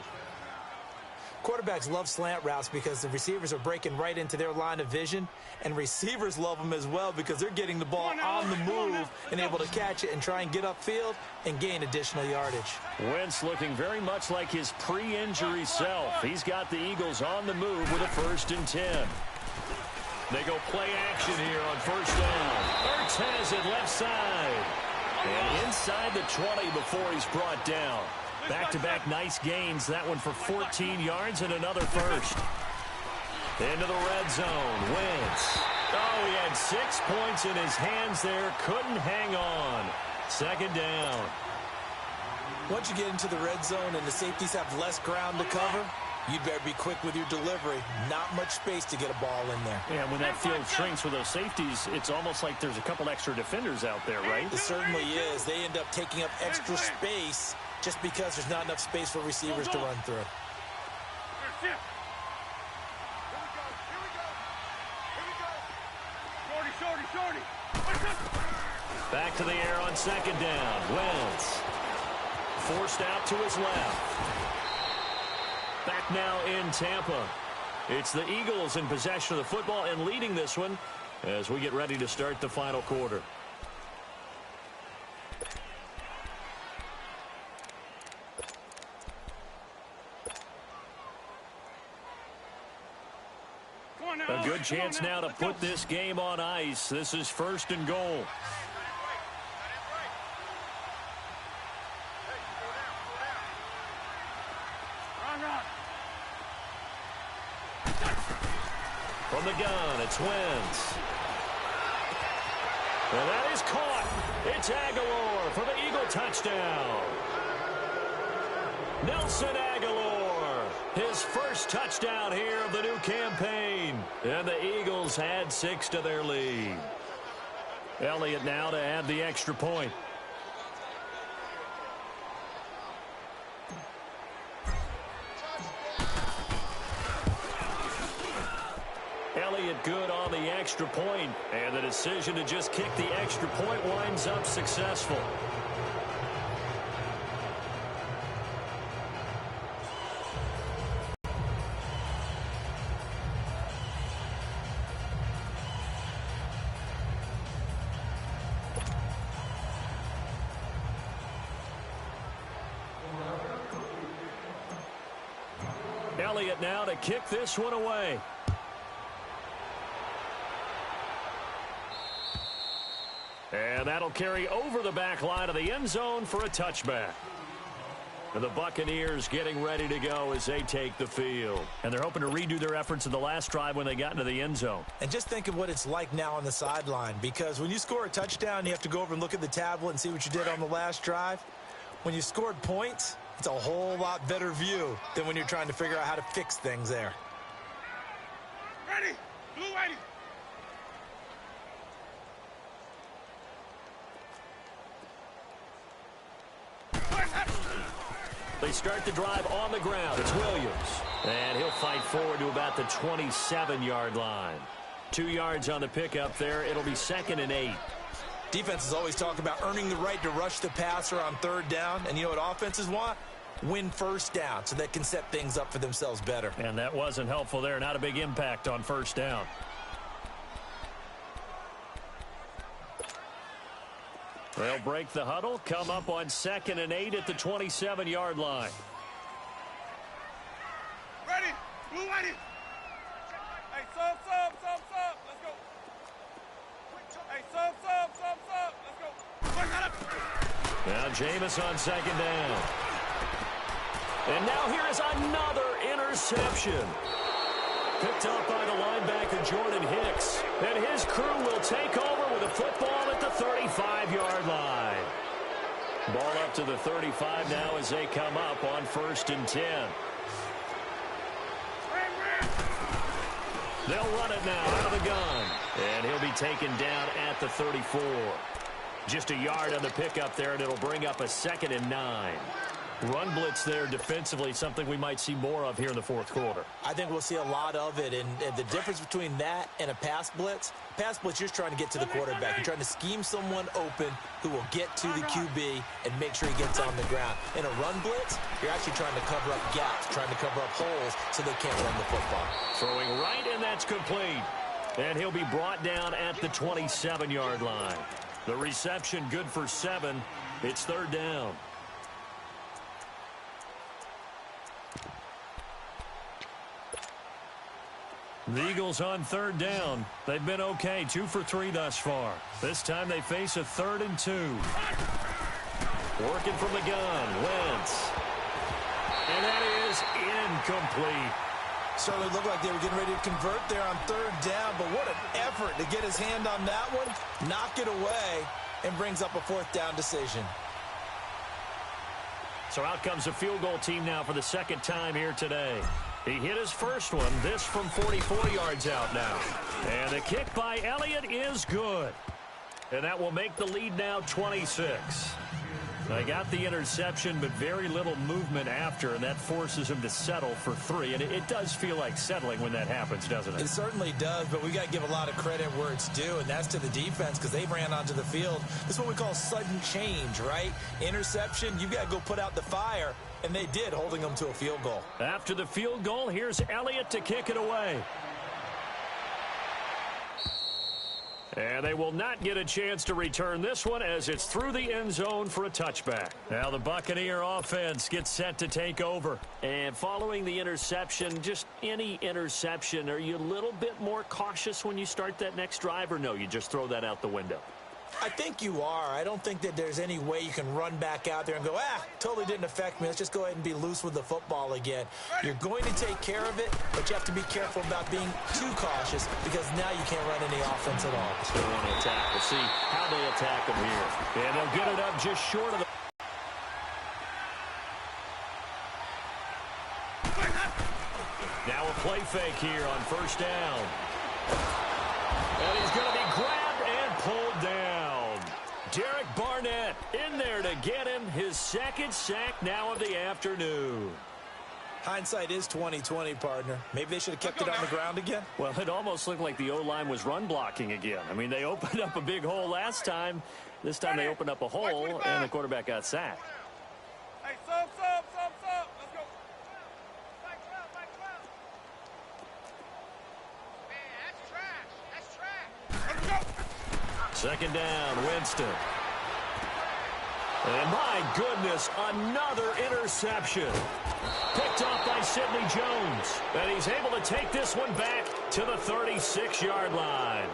[SPEAKER 4] Quarterbacks love slant routes because the receivers are breaking right into their line of vision, and receivers love them as well because they're getting the ball on the move and able to catch it and try and get upfield and gain additional yardage.
[SPEAKER 3] Wentz looking very much like his pre-injury self. He's got the Eagles on the move with a 1st and 10. They go play action here on 1st down. Ertz has it left side. And inside the 20 before he's brought down. Back-to-back nice gains. That one for 14 yards and another first. Into the red zone. Wentz. Oh, he had 6 points in his hands there. Couldn't hang on. 2nd down.
[SPEAKER 4] Once you get into the red zone and the safeties have less ground to cover, you'd better be quick with your delivery. Not much space to get a ball in there.
[SPEAKER 3] Yeah, when that field shrinks with those safeties, it's almost like there's a couple extra defenders out there, right?
[SPEAKER 4] It certainly is. They end up taking up extra space just because there's not enough space for receivers to run through.
[SPEAKER 3] Back to the air on 2nd down. Wentz. Forced out to his left. Back now in Tampa. It's the Eagles in possession of the football and leading this one as we get ready to start the final quarter. A good chance now to put this game on ice. This is 1st and goal. From the gun, it's Wentz. And that is caught. It's Aguilar for the Eagle touchdown. Nelson Aguilar, his first touchdown here of the new campaign. And the Eagles add 6 to their lead. Elliott now to add the extra point. Elliott good on the extra point, and the decision to just kick the extra point winds up successful. Elliott now to kick this one away. And that'll carry over the back line of the end zone for a touchback. And the Buccaneers getting ready to go as they take the field. And they're hoping to redo their efforts in the last drive when they got into the end zone.
[SPEAKER 4] And just think of what it's like now on the sideline, because when you score a touchdown, you have to go over and look at the tablet and see what you did on the last drive. When you scored points, it's a whole lot better view than when you're trying to figure out how to fix things there.
[SPEAKER 5] Ready, blue ready.
[SPEAKER 3] They start the drive on the ground. It's Williams. And he'll fight forward to about the 27-yard line. 2 yards on the pickup there. It'll be 2nd and 8.
[SPEAKER 4] Defenses always talk about earning the right to rush the passer on 3rd down. And you know what offenses want? Win 1st down so they can set things up for themselves better.
[SPEAKER 3] And that wasn't helpful there. Not a big impact on 1st down. They'll break the huddle, come up on 2nd and 8 at the 27-yard line.
[SPEAKER 5] Ready? Blue ready. Hey, sub. Let's go. Hey, sub. Let's go.
[SPEAKER 3] Now Jameis on 2nd down. And now here is another interception. Picked up by the linebacker, Jordan Hicks. And his crew will take over with a football at the 35-yard line. Ball up to the 35 now as they come up on 1st and 10. They'll run it now out of the gun. And he'll be taken down at the 34. Just a yard on the pickup there, and it'll bring up a 2nd and 9. Run blitz there defensively, something we might see more of here in the 4th quarter.
[SPEAKER 4] I think we'll see a lot of it, and the difference between that and a pass blitz, you're just trying to get to the quarterback. You're trying to scheme someone open who will get to the QB and make sure he gets on the ground. In a run blitz, you're actually trying to cover up gaps, trying to cover up holes so they can't run the football.
[SPEAKER 3] Throwing right, and that's complete. And he'll be brought down at the 27-yard line. The reception good for 7. It's 3rd down. The Eagles on 3rd down. They've been okay, 2 for 3 thus far. This time they face a 3rd and 2. Working from the gun, Wentz. And that is incomplete.
[SPEAKER 4] Certainly looked like they were getting ready to convert there on 3rd down, but what an effort to get his hand on that one, knock it away, and brings up a 4th down decision.
[SPEAKER 3] So out comes a field goal team now for the 2nd time here today. He hit his first one, this from 44 yards out now. And the kick by Elliott is good. And that will make the lead now 26. They got the interception, but very little movement after, and that forces him to settle for 3. And it does feel like settling when that happens, doesn't it?
[SPEAKER 4] It certainly does, but we got to give a lot of credit where it's due, and that's to the defense because they ran onto the field. This is what we call sudden change, right? Interception, you've got to go put out the fire, and they did, holding them to a field goal.
[SPEAKER 3] After the field goal, here's Elliott to kick it away. And they will not get a chance to return this one as it's through the end zone for a touchback. Now the Buccaneer offense gets set to take over. And following the interception, just any interception, are you a little bit more cautious when you start that next drive, or no, you just throw that out the window?
[SPEAKER 4] I think you are. I don't think that there's any way you can run back out there and go, totally didn't affect me. Let's just go ahead and be loose with the football again. You're going to take care of it, but you have to be careful about being too cautious because now you can't run any offense at all.
[SPEAKER 3] They want to attack. We'll see how they attack them here. And they'll get it up just short of the... Now a play fake here on 1st down. And he's going to be grabbed and pulled down. Derek Barnett in there to get him his 2nd sack now of the afternoon.
[SPEAKER 4] Hindsight is 20/20, partner. Maybe they should have kept it on the ground again.
[SPEAKER 3] Well, it almost looked like the O-line was run blocking again. I mean, they opened up a big hole last time. This time they opened up a hole, and the quarterback got sacked.
[SPEAKER 5] Hey, sub. Let's go. Man, that's trash.
[SPEAKER 3] 2nd down, Winston. And my goodness, another interception. Picked off by Sidney Jones. And he's able to take this one back to the 36-yard line.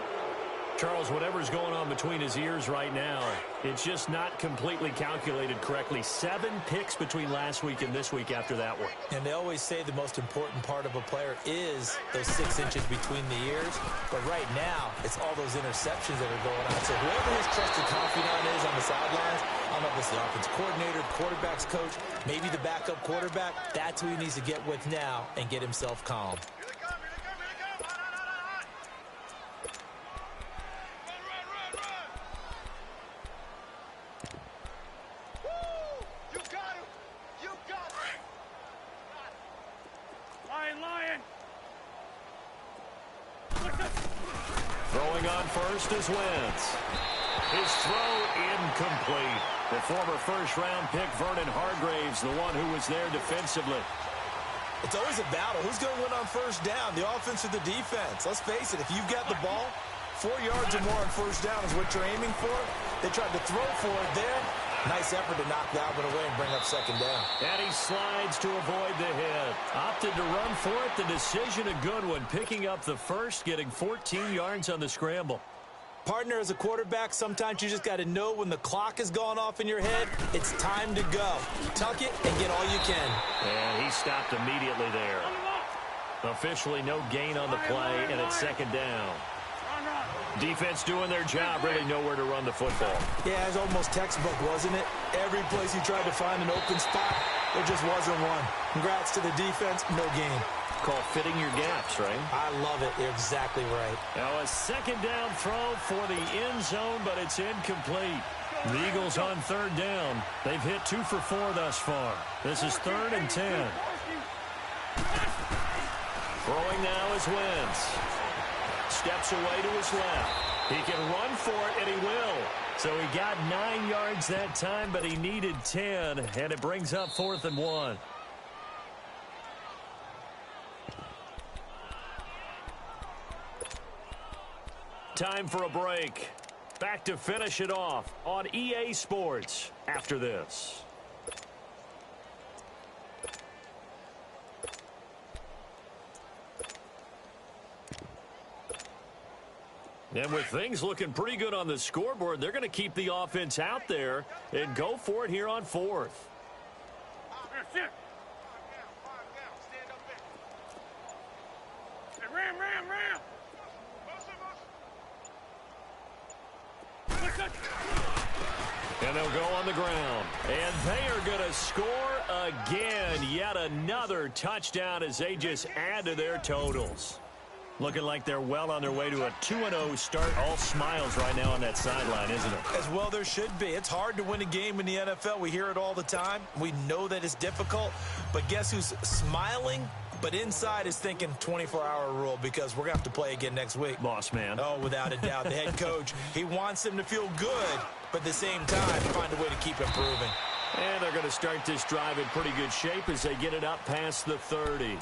[SPEAKER 3] Charles, whatever's going on between his ears right now, it's just not completely calculated correctly. 7 picks between last week and this week after that one.
[SPEAKER 4] And they always say the most important part of a player is those 6 inches between the ears. But right now, it's all those interceptions that are going on. So whoever his trusted confidant is on the sidelines, I don't know if it's the offensive coordinator, quarterback's coach, maybe the backup quarterback, that's who he needs to get with now and get himself calm.
[SPEAKER 3] Throwing on first is Wentz. His throw incomplete. The former first-round pick, Vernon Hargreaves, the one who was there defensively.
[SPEAKER 4] It's always a battle. Who's going to win on 1st down, the offense or the defense? Let's face it, if you've got the ball, 4 yards or more on 1st down is what you're aiming for. They tried to throw for it there. Nice effort to knock that one away and bring up second down.
[SPEAKER 3] And he slides to avoid the hit. Opted to run for it. The decision a good one. Picking up the first, getting 14 yards on the scramble.
[SPEAKER 4] Partner, as a quarterback, sometimes you just got to know when the clock has gone off in your head, it's time to go. Tuck it and get all you can.
[SPEAKER 3] And he stopped immediately there. Officially no gain on the play, and it's second down. Defense doing their job, really nowhere to run the football.
[SPEAKER 4] Yeah, it was almost textbook, wasn't it? Every place he tried to find an open spot, there just wasn't one. Congrats to the defense, no gain.
[SPEAKER 3] Called fitting your gaps, right?
[SPEAKER 4] I love it. You're exactly right.
[SPEAKER 3] Now a second down throw for the end zone, but it's incomplete. The Eagles on third down. They've hit 2 for 4 thus far. This is 3rd and 10. Throwing now is Wentz. Steps away to his left. He can run for it, and he will. So he got 9 yards that time, but he needed 10, and it brings up 4th and 1. Time for a break. Back to finish it off on EA Sports after this. And with things looking pretty good on the scoreboard, they're going to keep the offense out there and go for it here on 4th. And they'll go on the ground. And they are going to score again. Yet another touchdown as they just add to their totals. Looking like they're well on their way to a 2-0 start. All smiles right now on that sideline, isn't it?
[SPEAKER 4] As well there should be. It's hard to win a game in the NFL. We hear it all the time. We know that it's difficult. But guess who's smiling? But inside is thinking 24-hour rule because we're going to have to play again next week.
[SPEAKER 3] Boss man.
[SPEAKER 4] Oh, without a doubt. The head coach, he wants them to feel good, but at the same time, find a way to keep improving.
[SPEAKER 3] And they're going to start this drive in pretty good shape as they get it up past the 30.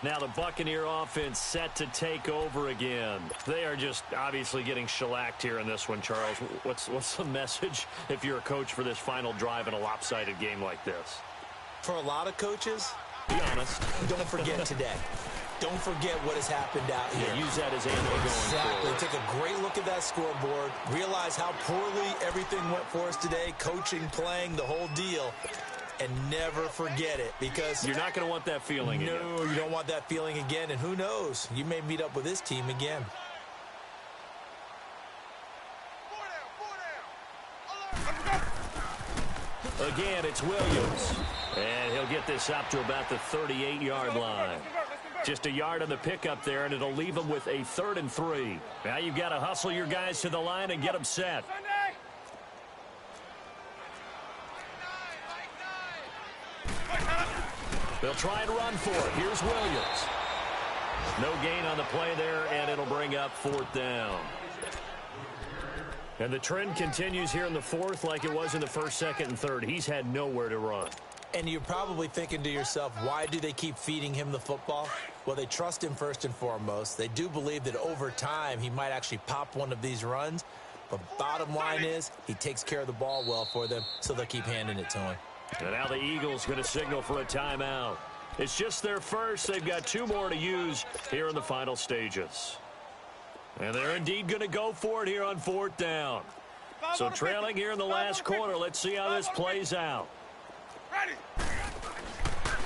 [SPEAKER 3] Now the Buccaneer offense set to take over again. They are just obviously getting shellacked here in this one, Charles. What's the message if you're a coach for this final drive in a lopsided game like this?
[SPEAKER 4] For a lot of coaches,
[SPEAKER 3] be honest.
[SPEAKER 4] Don't forget today. Don't forget what has happened out here.
[SPEAKER 3] Yeah, use that as ammo going
[SPEAKER 4] Exactly.
[SPEAKER 3] forward.
[SPEAKER 4] Take a great look at that scoreboard. Realize how poorly everything went for us today. Coaching, playing, the whole deal. And never forget it because
[SPEAKER 3] you're not going to want that feeling again.
[SPEAKER 4] No, you don't want that feeling again. And who knows? You may meet up with this team again.
[SPEAKER 3] Again, it's Williams. And he'll get this up to about the 38-yard line. Just a yard on the pickup there, and it'll leave them with a 3rd and 3. Now you've got to hustle your guys to the line and get them set. They'll try and run for it. Here's Williams. No gain on the play there, and it'll bring up 4th down. And the trend continues here in the 4th like it was in the 1st, 2nd, and 3rd. He's had nowhere to run.
[SPEAKER 4] And you're probably thinking to yourself, why do they keep feeding him the football? Well, they trust him first and foremost. They do believe that over time he might actually pop one of these runs. But bottom line is he takes care of the ball well for them, so they'll keep handing it to him.
[SPEAKER 3] And now the Eagles going to signal for a timeout. It's just their first. They've got 2 more to use here in the final stages. And they're indeed going to go for it here on 4th down. So trailing here in the last quarter. Let's see how this plays out.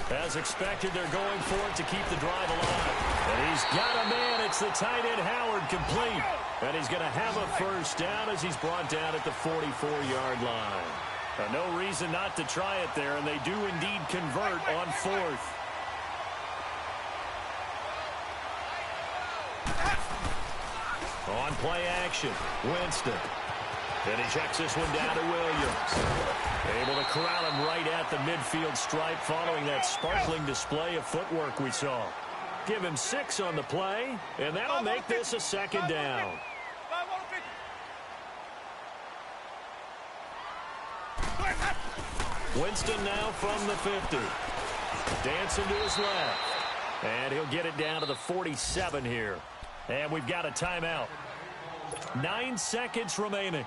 [SPEAKER 3] As expected, they're going for it to keep the drive alive. And he's got a man. It's the tight end, Howard, complete. And he's going to have a first down as he's brought down at the 44-yard line. No reason not to try it there, and they do indeed convert on 4th. On play action, Winston. And he checks this one down to Williams. Able to corral him right at the midfield stripe following that sparkling display of footwork we saw. Give him 6 on the play, and that'll make this a 2nd down. Winston now from the 50. Dancing to his left. And he'll get it down to the 47 here. And we've got a timeout. 9 seconds remaining.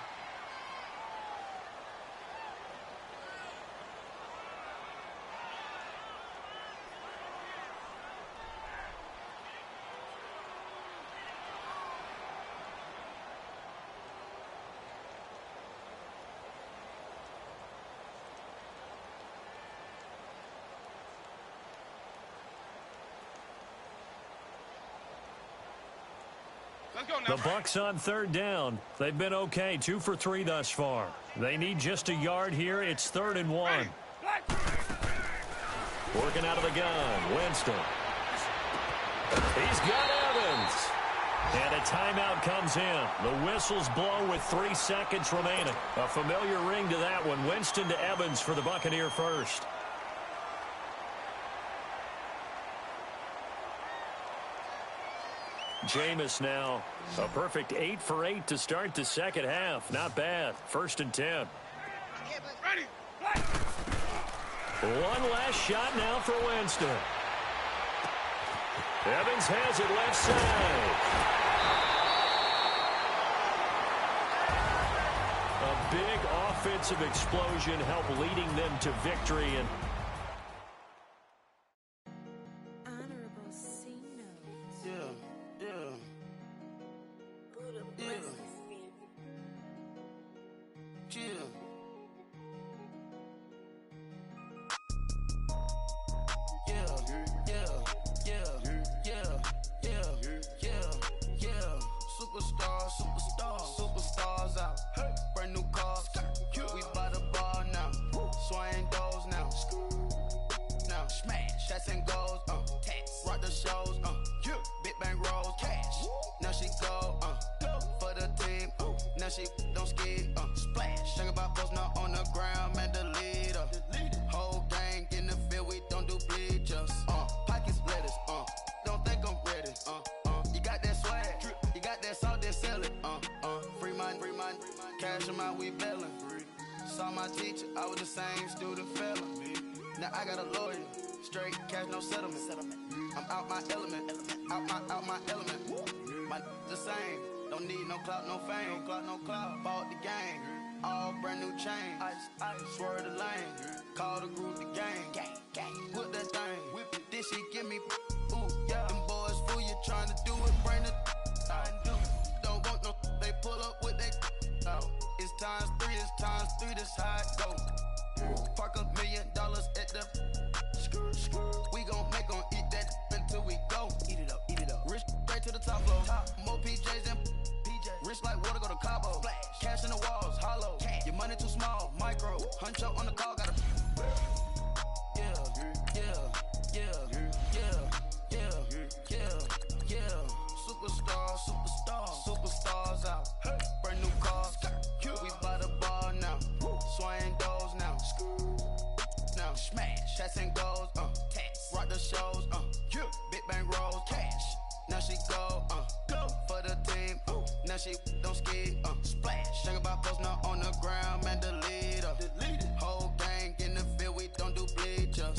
[SPEAKER 5] Let's go now.
[SPEAKER 3] The Bucks on third down. They've been okay, 2 for 3 thus far. They need just a yard here. It's 3rd and 1. Working out of the gun, Winston. He's got Evans. And a timeout comes in. The whistles blow with 3 seconds remaining. A familiar ring to that one. Winston to Evans for the Buccaneer first. Jameis now, a perfect 8 for 8 to start the second half. Not bad. 1st and 10.
[SPEAKER 5] Ready.
[SPEAKER 3] One last shot now for Winston. Evans has it left side. A big offensive explosion helped leading them to victory. And
[SPEAKER 1] Superstars out. Brand new cars. We buy the bar now. Swing doors now. Now smash. Shots and goals. Rock the shows. Big bang rolls. Cash. Now she go. For the team. Now she don't skid. Splash. Think about post now on the ground. Man, the leader. Whole gang in the field. We don't do bleachers. Pockets lettuce. Don't think I'm ready. You got that swag. You got that salt, then sell it. Free mind. Cash them out, we bellin'. Saw my teacher, I was the same student fella. Now I got a lawyer, straight cash, no settlement. I'm out my element, out my element. My the same, don't need no clout, no fame. Bought the game, all brand new chain. I swerve the lane, call the group the gang. Whip that thing, whip it, this shit give me. Ooh, yeah. Them boys fool you trying to do it, bring the. Don't want no, they pull up with they. It's times 3, this how it go. Park $1 million at the. We gon' eat that until we go. Eat it up. Rich straight to the top floor. More PJs than PJ. Rich like water, go to Cabo. Splash. Cash in the walls, hollow. Cash. Your money too small, micro. Hunch up on the call, gotta. Superstars out. Brand new cars. We buy the bar now. Swing doors now. Now smash. Shots and goals. Rock the shows. Big bang rolls. Cash. Now she go. For the team. Now she don't skid. Splash. Think about post now on the ground. Man, the leader. Whole gang in the field. We don't do bleachers.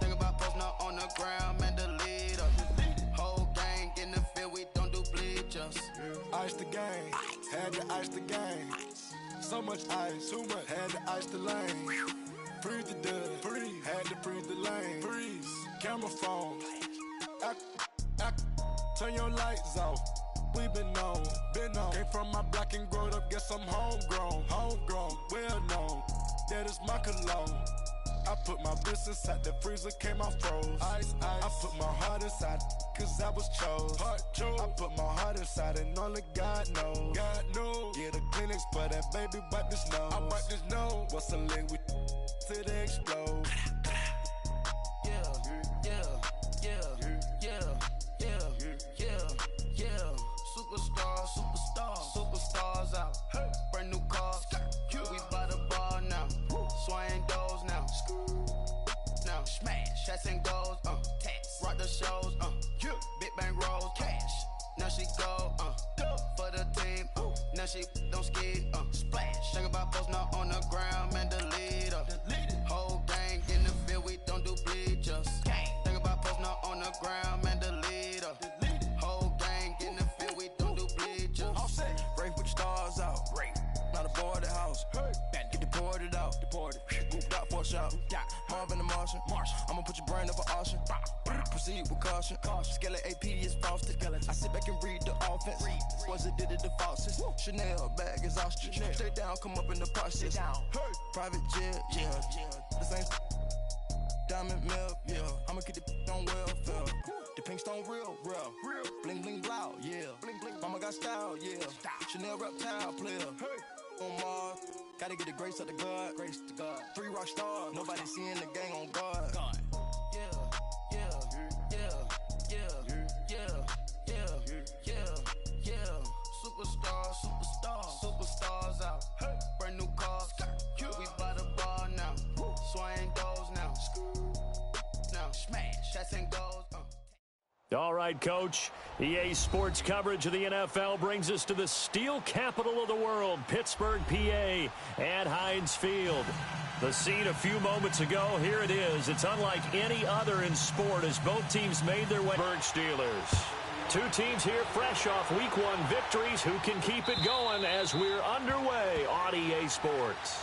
[SPEAKER 1] Think about post now on the ground. Man, the leader. Whole gang in the field. We don't do bleachers.
[SPEAKER 6] Ice the game, had to ice the game. So much ice, too much, had to ice the lane. Freeze the dud, had to freeze the lane. Freeze, camera phone. Turn your lights off. We been on. Came from my block and growed up, guess I'm homegrown, well known. That is my cologne. I put my wrist inside the freezer, came out froze. Ice. I put my heart inside, cause I was chose. I put my heart inside and only God knows. Yeah, the clinics for that baby, wipe this nose. I wipe this nose. What's a link with till they explode? Superstars out. Brand new cars. We buy the bar now. Swing doors now. Now smash. Shots and goals. Rock the shows. Big bang rolls. Cash. Now she go. For the team. Now she don't skid. Splash. Think about post now on the ground. Man, the leader. Whole gang in the field. We don't do bleachers. Think about post now on the ground. Man, the leader. Whole gang in the field. We don't do bleachers.
[SPEAKER 7] Race with the stars out. Not a boarded house. Get deported out. Moved out for a shot. Marvin the Martian. I'ma put your brain up for auction. Proceed with caution. Skeleton AP is frosted. I sit back and read the offense. Was it did it the faucets? Chanel bag is ostrich. Stay down, come up in the process. Private jet, yeah. The same diamond milk, yeah. I'ma keep the on welfare. The pink stone real. Bling bling blow, yeah. Mama got got style, yeah. Chanel reptile player. On Mars, gotta get the grace of the God. Grace to God. 3 rock stars, nobody seeing the gang on guard. Yeah, yeah, yeah, yeah, yeah, yeah, yeah. Superstars out. Brand new cars, we by the bar now. Swaying doors now. Now smash, shots and goals.
[SPEAKER 3] All right, Coach. EA Sports coverage of the NFL brings us to the steel capital of the world, Pittsburgh, PA, at Heinz Field. The scene a few moments ago, here it is. It's unlike any other in sport as both teams made their way. Steelers. Two teams here fresh off Week 1 victories. Who can keep it going as we're underway on EA Sports?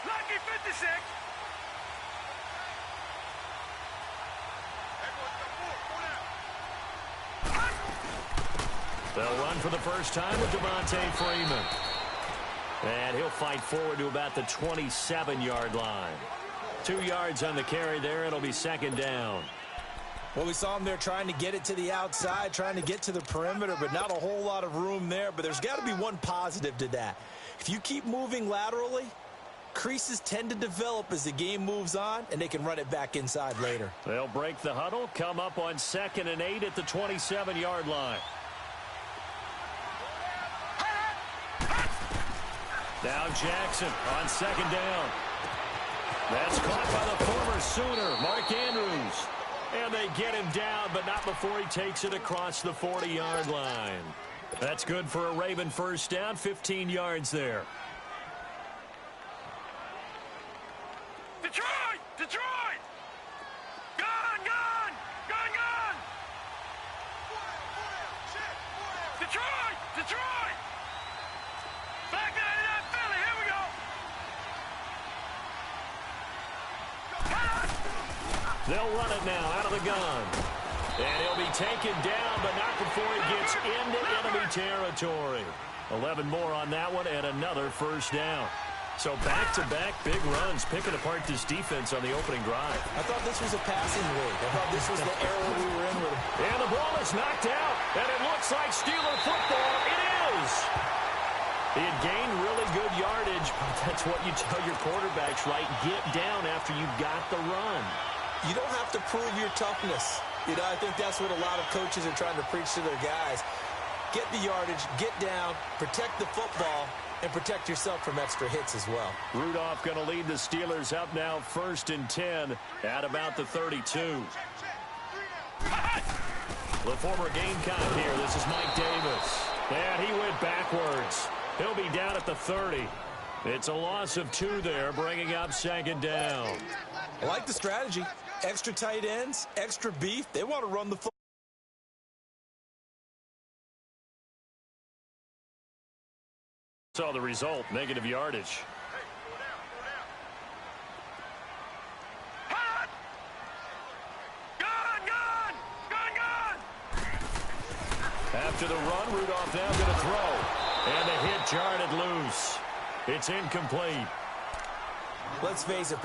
[SPEAKER 5] Lucky 56.
[SPEAKER 3] They'll run for the first time with Devontae Freeman. And he'll fight forward to about the 27-yard line. 2 yards on the carry there. It'll be second down.
[SPEAKER 4] Well, we saw him there trying to get it to the outside, trying to get to the perimeter, but not a whole lot of room there. But there's got to be one positive to that. If you keep moving laterally, creases tend to develop as the game moves on, and they can run it back inside later.
[SPEAKER 3] They'll break the huddle, come up on 2nd and 8 at the 27-yard line. Now Jackson on 2nd down. That's caught by the former Sooner, Mark Andrews. And they get him down, but not before he takes it across the 40-yard line. That's good for a Raven first down, 15 yards there.
[SPEAKER 5] Detroit! Detroit! Gone! Gone! Gone! Gone! Detroit! Detroit! Back to that Philly. Here we go.
[SPEAKER 3] They'll run it now out of the gun. And he'll be taken down, but not before he gets into enemy territory. 11 more on that one and another first down. So back-to-back big runs, picking apart this defense on the opening drive.
[SPEAKER 4] I thought this was a passing league. I thought this was the era we were in with him.
[SPEAKER 3] And the ball is knocked out, and it looks like Steeler football. It is. He had gained really good yardage, but that's what you tell your quarterbacks, right? Get down after you've got the run.
[SPEAKER 4] You don't have to prove your toughness. You know, I think that's what a lot of coaches are trying to preach to their guys. Get the yardage, get down, protect the football, and protect yourself from extra hits as well.
[SPEAKER 3] Rudolph going to lead the Steelers up now 1st and 10 at about the 32. The former Gamecock here. This is Mike Davis. And he went backwards. He'll be down at the 30. It's a loss of 2 there, bringing up 2nd down.
[SPEAKER 4] I like the strategy. Extra tight ends, extra beef. They want to run the football.
[SPEAKER 3] So the result, negative yardage.
[SPEAKER 5] Hot! Gone! Gone! Gone! Gone!
[SPEAKER 3] After the run, Rudolph now going to throw. And the hit jarred it loose. It's incomplete.
[SPEAKER 4] Let's face it,